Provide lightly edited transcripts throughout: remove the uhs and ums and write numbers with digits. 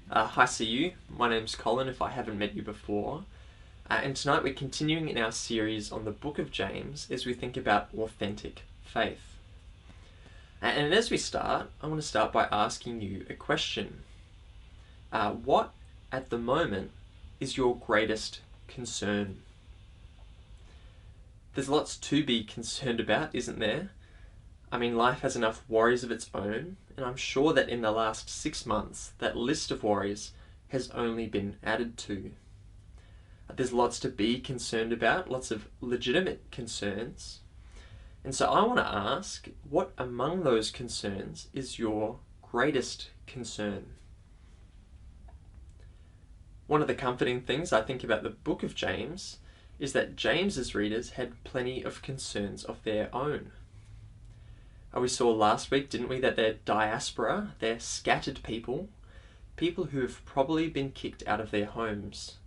Hi, see you. My name's Colin, if I haven't met you before. And tonight we're continuing in our series on the book of James as we think about authentic faith. And as we start, I want to start by asking you a question. What, at the moment, is your greatest concern? There's lots to be concerned about, isn't there? I mean, life has enough worries of its own, and I'm sure that in the last 6 months, that list of worries has only been added to. There's lots to be concerned about, lots of legitimate concerns. And so I want to ask, what among those concerns is your greatest concern? One of the comforting things I think about the book of James is that James's readers had plenty of concerns of their own. We saw last week, didn't we, that they're diaspora, they're scattered people who have probably been kicked out of their homes.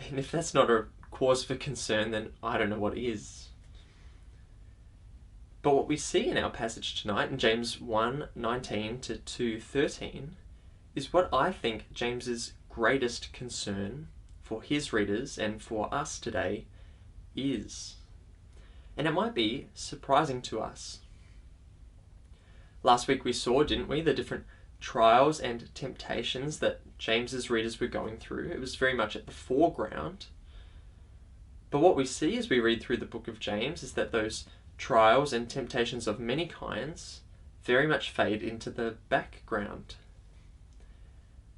And if that's not a cause for concern, then I don't know what is. But what we see in our passage tonight in James 1:19 to 2:13 is what I think James's greatest concern for his readers and for us today is. And it might be surprising to us. Last week we saw, didn't we, the different trials and temptations that James's readers were going through. It was very much at the foreground. But what we see as we read through the book of James is that those trials and temptations of many kinds very much fade into the background.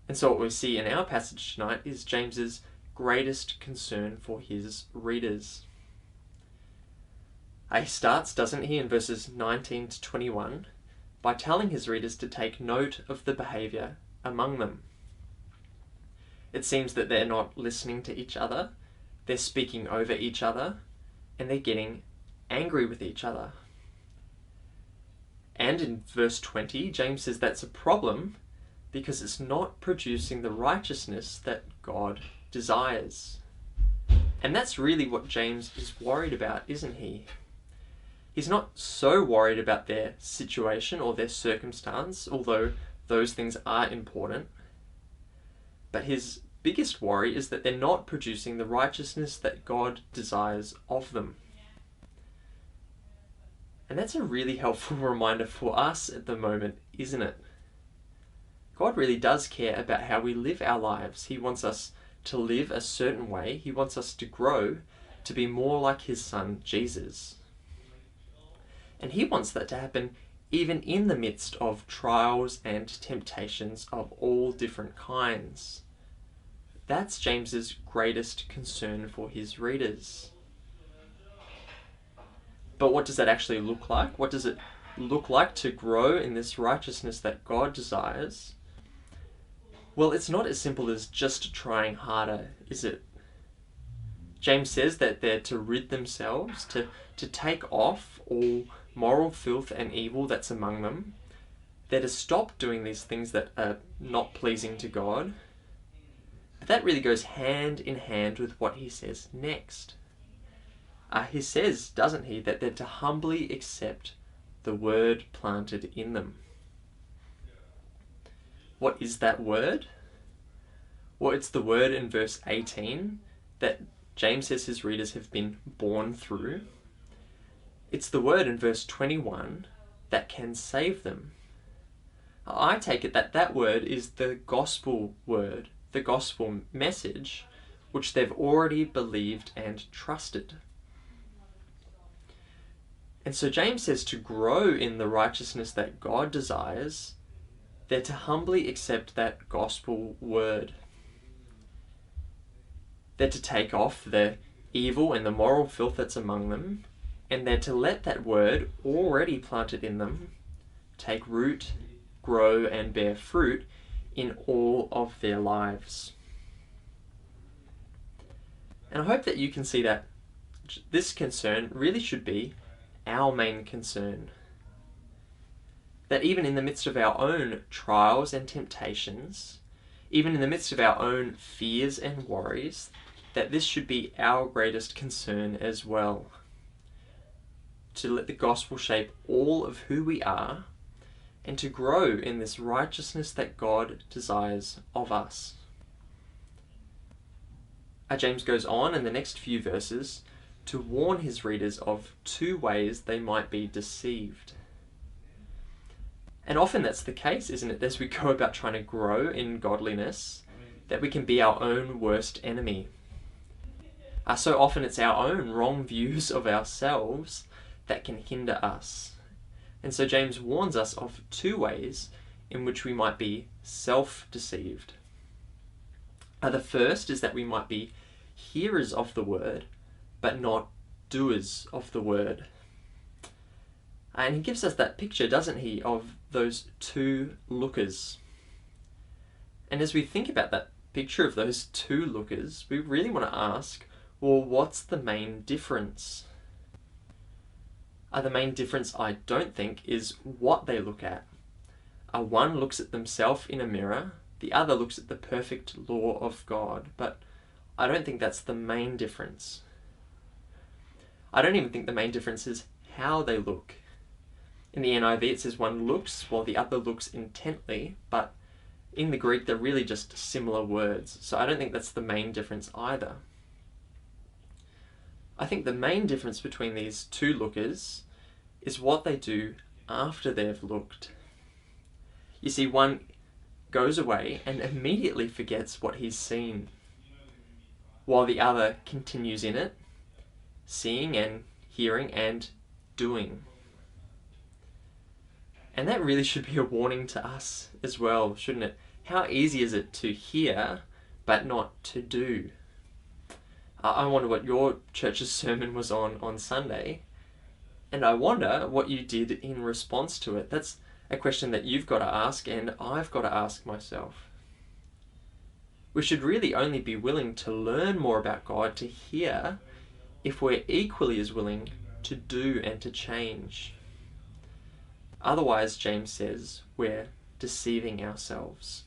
And so what we see in our passage tonight is James's greatest concern for his readers. He starts, doesn't he, in verses 19 to 21, by telling his readers to take note of the behaviour among them. It seems that they're not listening to each other, they're speaking over each other, and they're getting angry with each other. And in verse 20, James says that's a problem because it's not producing the righteousness that God desires. And that's really what James is worried about, isn't he? He's not so worried about their situation or their circumstance, although those things are important. But his biggest worry is that they're not producing the righteousness that God desires of them. And that's a really helpful reminder for us at the moment, isn't it? God really does care about how we live our lives. He wants us to live a certain way. He wants us to grow to be more like his son, Jesus. And he wants that to happen even in the midst of trials and temptations of all different kinds. That's James's greatest concern for his readers. But what does that actually look like? What does it look like to grow in this righteousness that God desires? Well, it's not as simple as just trying harder, is it? James says that they're to rid themselves, to take off all moral filth and evil that's among them. They're to stop doing these things that are not pleasing to God. But that really goes hand in hand with what he says next. He says, doesn't he, that they're to humbly accept the word planted in them. What is that word? Well, it's the word in verse 18 that James says his readers have been born through. It's the word in verse 21 that can save them. I take it that that word is the gospel word, the gospel message, which they've already believed and trusted. And so James says to grow in the righteousness that God desires, they're to humbly accept that gospel word. They're to take off the evil and the moral filth that's among them, and they're to let that word already planted in them take root, grow, and bear fruit in all of their lives. And I hope that you can see that this concern really should be our main concern. That even in the midst of our own trials and temptations, even in the midst of our own fears and worries, that this should be our greatest concern as well. To let the gospel shape all of who we are and to grow in this righteousness that God desires of us. James goes on in the next few verses to warn his readers of two ways they might be deceived. And often that's the case, isn't it, as we go about trying to grow in godliness, that we can be our own worst enemy. So often it's our own wrong views of ourselves that can hinder us. And so James warns us of two ways in which we might be self-deceived. The first is that we might be hearers of the word, but not doers of the word. And he gives us that picture, doesn't he, of those two lookers. And as we think about that picture of those two lookers, we really want to ask, well, what's the main difference? The main difference, I don't think, is what they look at. One looks at themselves in a mirror, the other looks at the perfect law of God, but I don't think that's the main difference. I don't even think the main difference is how they look. In the NIV it says one looks while the other looks intently, but in the Greek they're really just similar words, so I don't think that's the main difference either. I think the main difference between these two lookers is what they do after they've looked. You see, one goes away and immediately forgets what he's seen, while the other continues in it, seeing and hearing and doing. And that really should be a warning to us as well, shouldn't it? How easy is it to hear but not to do? I wonder what your church's sermon was on Sunday, and I wonder what you did in response to it. That's a question that you've got to ask and I've got to ask myself. We should really only be willing to learn more about God, to hear, if we're equally as willing to do and to change. Otherwise, James says, we're deceiving ourselves.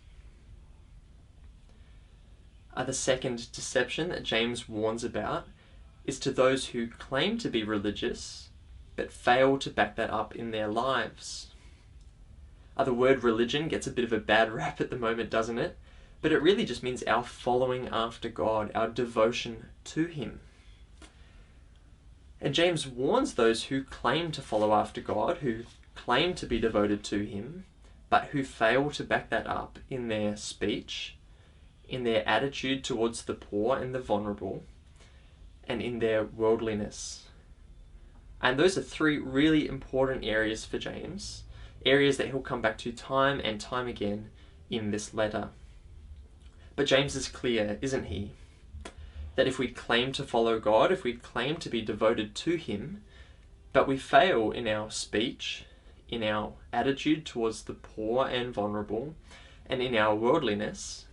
The second deception that James warns about is to those who claim to be religious but fail to back that up in their lives. The word religion gets a bit of a bad rap at the moment, doesn't it? But it really just means our following after God, our devotion to Him. And James warns those who claim to follow after God, who claim to be devoted to Him, but who fail to back that up in their speech, in their attitude towards the poor and the vulnerable, and in their worldliness. And those are three really important areas for James, areas that he'll come back to time and time again in this letter. But James is clear, isn't he? That if we claim to follow God, if we claim to be devoted to Him, but we fail in our speech, in our attitude towards the poor and vulnerable, and in our worldliness,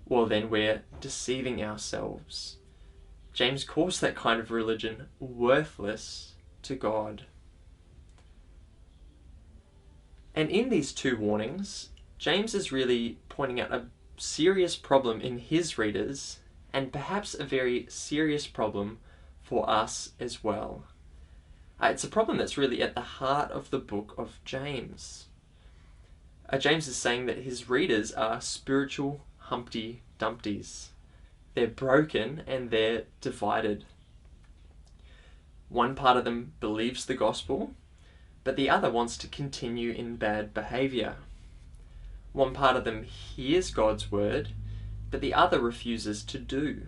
well then we're deceiving ourselves. James calls that kind of religion worthless to God. And in these two warnings, James is really pointing out a serious problem in his readers, and perhaps a very serious problem for us as well. It's a problem that's really at the heart of the book of James. James is saying that his readers are spiritual Humpty Dumptys. They're broken and they're divided. One part of them believes the gospel, but the other wants to continue in bad behaviour. One part of them hears God's word, but the other refuses to do.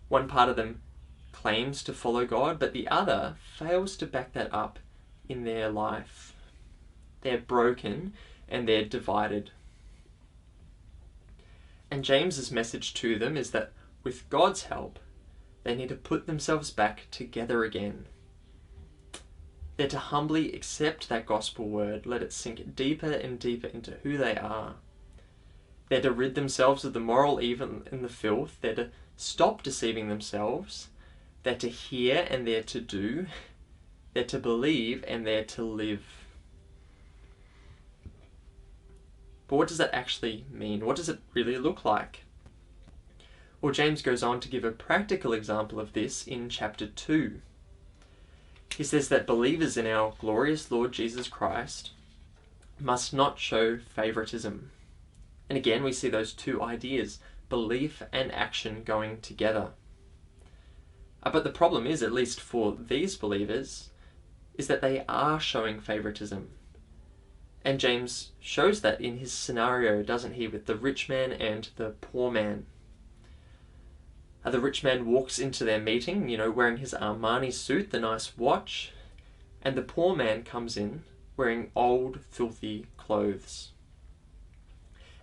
One part of them claims to follow God, but the other fails to back that up in their life. They're broken and they're divided. And James's message to them is that with God's help, they need to put themselves back together again. They're to humbly accept that gospel word, let it sink deeper and deeper into who they are. They're to rid themselves of the moral evil and the filth. They're to stop deceiving themselves. They're to hear and they're to do. They're to believe and they're to live. But what does that actually mean? What does it really look like? Well, James goes on to give a practical example of this in chapter 2. He says that believers in our glorious Lord Jesus Christ must not show favoritism. And again, we see those two ideas, belief and action, going together. But the problem is, at least for these believers, is that they are showing favoritism. And James shows that in his scenario, doesn't he, with the rich man and the poor man. The rich man walks into their meeting, wearing his Armani suit, the nice watch, and the poor man comes in wearing old, filthy clothes.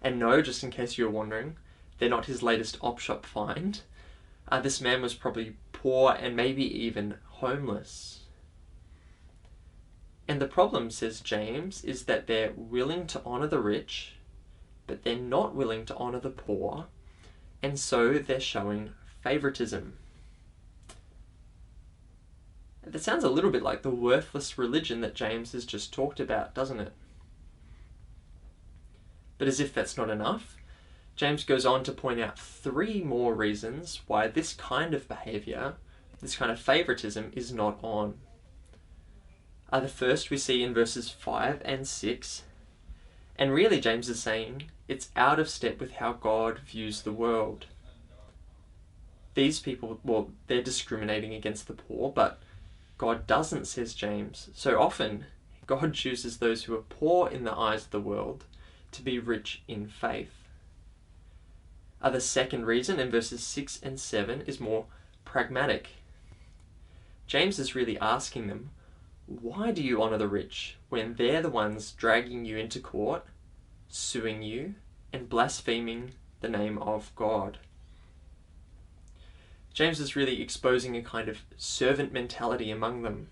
And no, just in case you're wondering, they're not his latest op-shop find. This man was probably poor and maybe even homeless. And the problem, says James, is that they're willing to honour the rich, but they're not willing to honour the poor, and so they're showing favoritism. That sounds a little bit like the worthless religion that James has just talked about, doesn't it? But as if that's not enough, James goes on to point out 3 more reasons why this kind of behaviour, this kind of favoritism, is not on. The first we see in verses 5 and 6, and really James is saying it's out of step with how God views the world. These people, they're discriminating against the poor, but God doesn't, says James. So often, God chooses those who are poor in the eyes of the world to be rich in faith. The second reason, in verses 6 and 7, is more pragmatic. James is really asking them, why do you honour the rich when they're the ones dragging you into court, suing you, and blaspheming the name of God? James is really exposing a kind of servant mentality among them.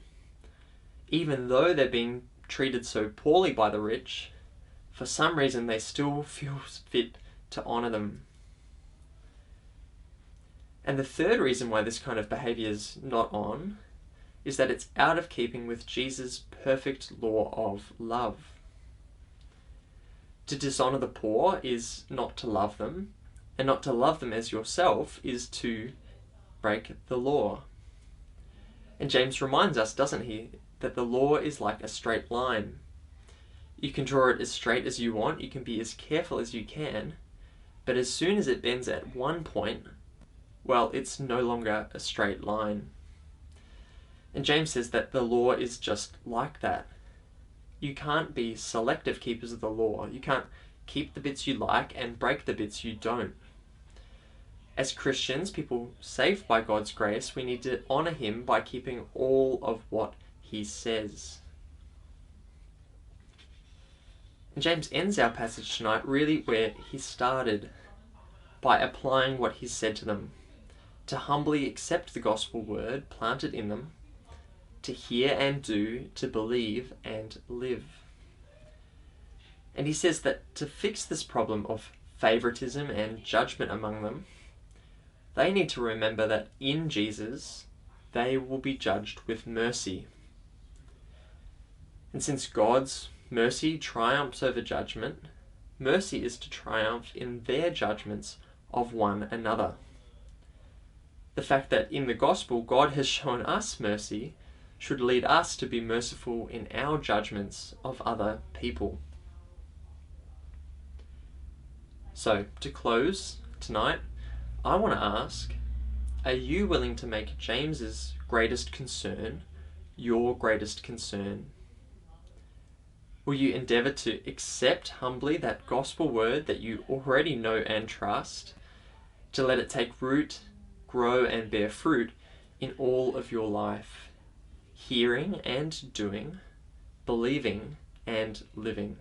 Even though they're being treated so poorly by the rich, for some reason they still feel fit to honour them. And the third reason why this kind of behaviour is not on is that it's out of keeping with Jesus' perfect law of love. To dishonour the poor is not to love them, and not to love them as yourself is to break the law. And James reminds us, doesn't he, that the law is like a straight line. You can draw it as straight as you want, you can be as careful as you can, but as soon as it bends at one point, well, it's no longer a straight line. And James says that the law is just like that. You can't be selective keepers of the law. You can't keep the bits you like and break the bits you don't. As Christians, people saved by God's grace, we need to honour him by keeping all of what he says. And James ends our passage tonight really where he started, by applying what he said to them, to humbly accept the gospel word planted in them, to hear and do, to believe and live. And he says that to fix this problem of favoritism and judgment among them, they need to remember that in Jesus, they will be judged with mercy. And since God's mercy triumphs over judgment, mercy is to triumph in their judgments of one another. The fact that in the gospel God has shown us mercy should lead us to be merciful in our judgments of other people. So, to close tonight, I want to ask, are you willing to make James's greatest concern your greatest concern? Will you endeavour to accept humbly that gospel word that you already know and trust, to let it take root, grow and bear fruit in all of your life, hearing and doing, believing and living?